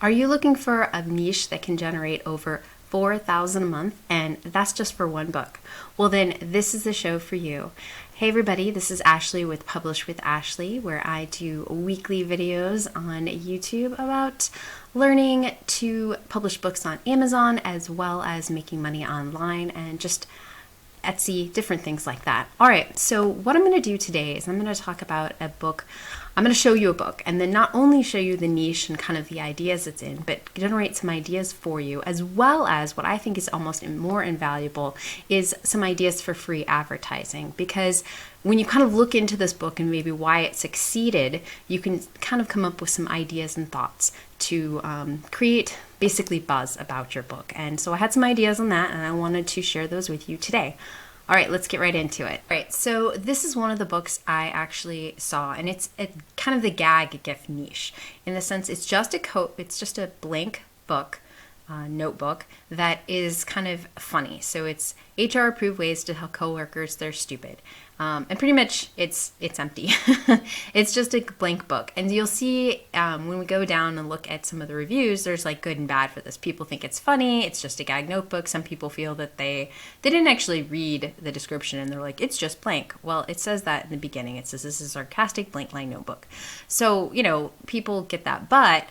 Are you looking for a niche that can generate over 4,000 a month, and that's just for one book? Well, then this is the show for you. Hey everybody, this is Ashley with Publish with Ashley, where I do weekly videos on YouTube about learning to publish books on Amazon, as well as making money online and just Etsy, different things like that. All right, so what I'm going to do today is I'm going to talk about a book. I'm going to show you a book, and then not only show you the niche and kind of the ideas it's in, but generate some ideas for you, as well as what I think is almost more invaluable is some ideas for free advertising. Because when you kind of look into this book and maybe why it succeeded, you can kind of come up with some ideas and thoughts to create basically buzz about your book. And so I had some ideas on that, and I wanted to share those with you today. All right, let's get right into it. All right, so this is one of the books I actually saw, and it's kind of the gag gift niche, in the sense it's just a blank book, notebook that is kind of funny. So it's HR approved ways to tell coworkers they're stupid. And pretty much it's empty. It's just a blank book. And you'll see when we go down and look at some of the reviews, there's like good and bad for this. People think it's funny. It's just a gag notebook. Some people feel that they didn't actually read the description and they're like, it's just blank. Well, it says that in the beginning. It says this is a sarcastic blank line notebook. So, people get that. But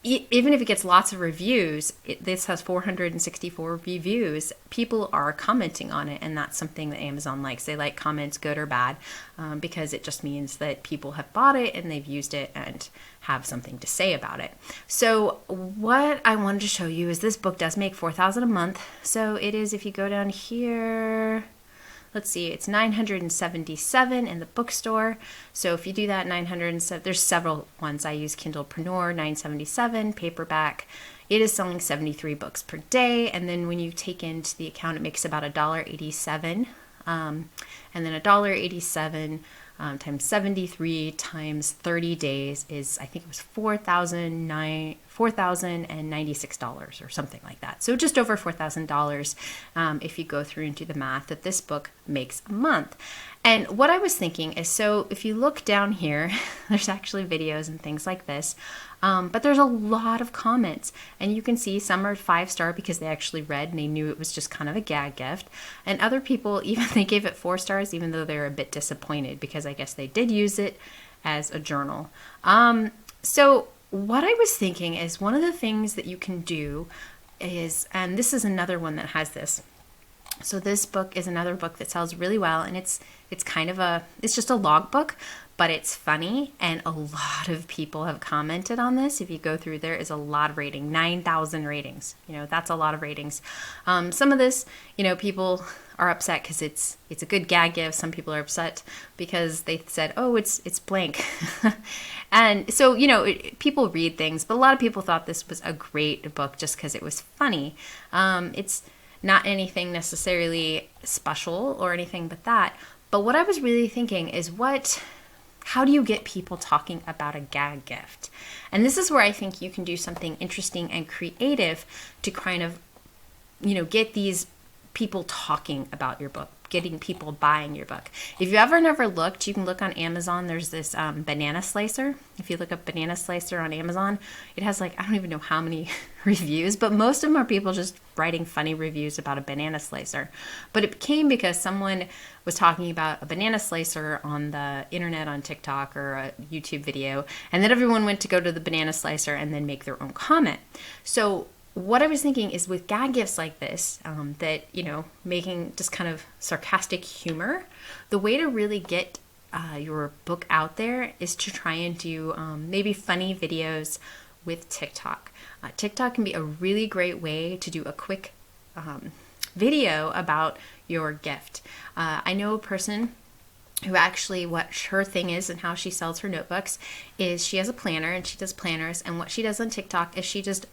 even if it gets lots of reviews, this has 464 reviews, people are commenting on it, and that's something that Amazon likes. They like comments, good or bad, because it just means that people have bought it and they've used it and have something to say about it. So what I wanted to show you is this book does make 4,000 a month. So it is, if you go down here, let's see, it's 977 in the bookstore. So if you do that, 907, there's several ones. I use Kindlepreneur, 977, paperback. It is selling 73 books per day. And then when you take into the account, it makes about $1.87. And then $1.87 times 73 times 30 days is, I think it was $4,096 or something like that. So just over $4,000 if you go through and do the math that this book makes a month. And what I was thinking is, so if you look down here, there's actually videos and things like this, but there's a lot of comments, and you can see some are 5-star because they actually read and they knew it was just kind of a gag gift. And other people, even they gave it 4 stars, even though they're a bit disappointed because I guess they did use it as a journal. So what I was thinking is, one of the things that you can do is, and this is another one that has this. So this book is another book that sells really well, and it's kind of it's just a log book, but it's funny, and a lot of people have commented on this. If you go through, there is a lot of rating, 9,000 ratings. That's a lot of ratings. Some of this, people are upset because it's a good gag gift. Some people are upset because they said, oh, it's blank. And so, people read things, but a lot of people thought this was a great book just because it was funny. It's not anything necessarily special or anything but that. But what I was really thinking is, how do you get people talking about a gag gift? And this is where I think you can do something interesting and creative to kind of, get these people talking about your book, getting people buying your book. If you ever never looked, you can look on Amazon. There's this banana slicer. If you look up banana slicer on Amazon, it has I don't even know how many reviews, but most of them are people just writing funny reviews about a banana slicer. But it came because someone was talking about a banana slicer on the internet, on TikTok or a YouTube video, and then everyone went to go to the banana slicer and then make their own comment. So what I was thinking is, with gag gifts like this, making just kind of sarcastic humor, the way to really get your book out there is to try and do maybe funny videos with TikTok. TikTok can be a really great way to do a quick video about your gift. I know a person who actually, what her thing is and how she sells her notebooks is, she has a planner and she does planners, and what she does on TikTok is, she does it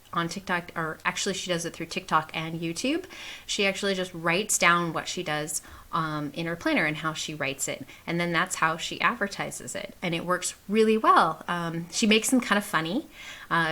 through TikTok and YouTube. She actually just writes down what she does in her planner and how she writes it, and then that's how she advertises it, and it works really well. She makes them kind of funny.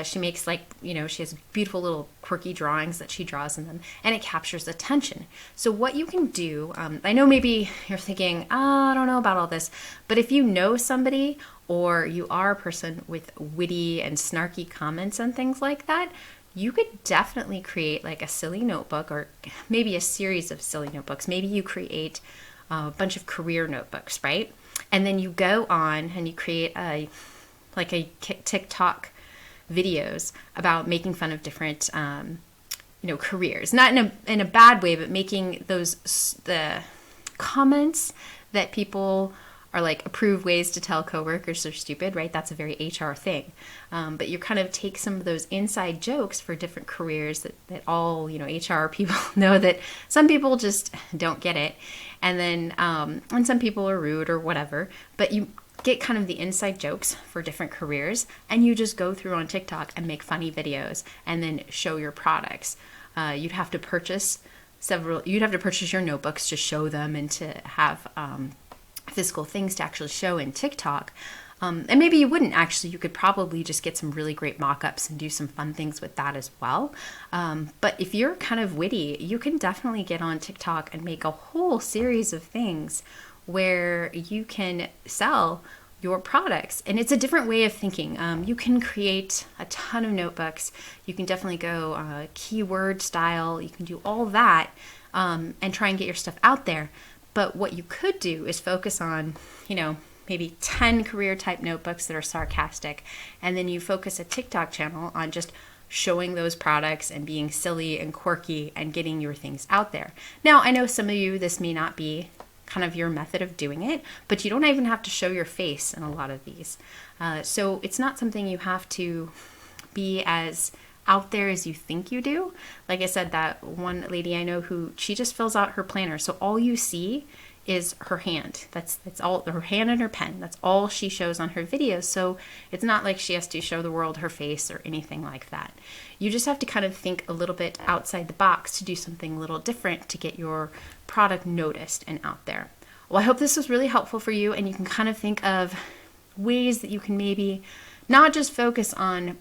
She makes she has beautiful little quirky drawings that she draws in them, and it captures attention. So what you can do, I know maybe you're thinking, I don't know about all this, but if you know somebody or you are a person with witty and snarky comments and things like that, you could definitely create like a silly notebook, or maybe a series of silly notebooks. Maybe you create a bunch of career notebooks, right? And then you go on and you create a TikTok videos about making fun of different careers, not in a bad way, but making the comments that people are like approved ways to tell coworkers they're stupid, right? That's a very HR thing. But you kind of take some of those inside jokes for different careers that all, HR people know that some people just don't get it. And then, and some people are rude or whatever, but you get kind of the inside jokes for different careers, and you just go through on TikTok and make funny videos and then show your products. You'd have to purchase your notebooks to show them and to have physical things to actually show in TikTok. And maybe you wouldn't actually, you could probably just get some really great mock-ups and do some fun things with that as well. But if you're kind of witty, you can definitely get on TikTok and make a whole series of things where you can sell your products. And it's a different way of thinking. You can create a ton of notebooks. You can definitely go keyword style. You can do all that and try and get your stuff out there. But what you could do is focus on, maybe 10 career type notebooks that are sarcastic. And then you focus a TikTok channel on just showing those products and being silly and quirky and getting your things out there. Now, I know some of you, this may not be kind of your method of doing it, but you don't even have to show your face in a lot of these. So it's not something you have to be as out there as you think you do. Like I said, that one lady I know who, she just fills out her planner. So all you see is her hand. That's all, her hand and her pen. That's all she shows on her videos. So it's not like she has to show the world her face or anything like that. You just have to kind of think a little bit outside the box to do something a little different to get your product noticed and out there. Well, I hope this was really helpful for you, and you can kind of think of ways that you can maybe not just focus on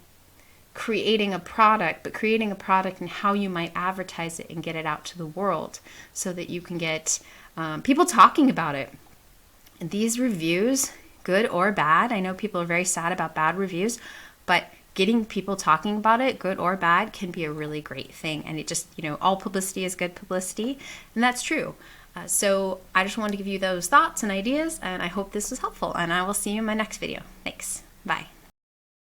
creating a product, but creating a product and how you might advertise it and get it out to the world so that you can get people talking about it. And these reviews, good or bad, I know people are very sad about bad reviews, but getting people talking about it, good or bad, can be a really great thing. And it just, all publicity is good publicity, and that's true. So I just wanted to give you those thoughts and ideas, and I hope this was helpful, and I will see you in my next video. Thanks. Bye.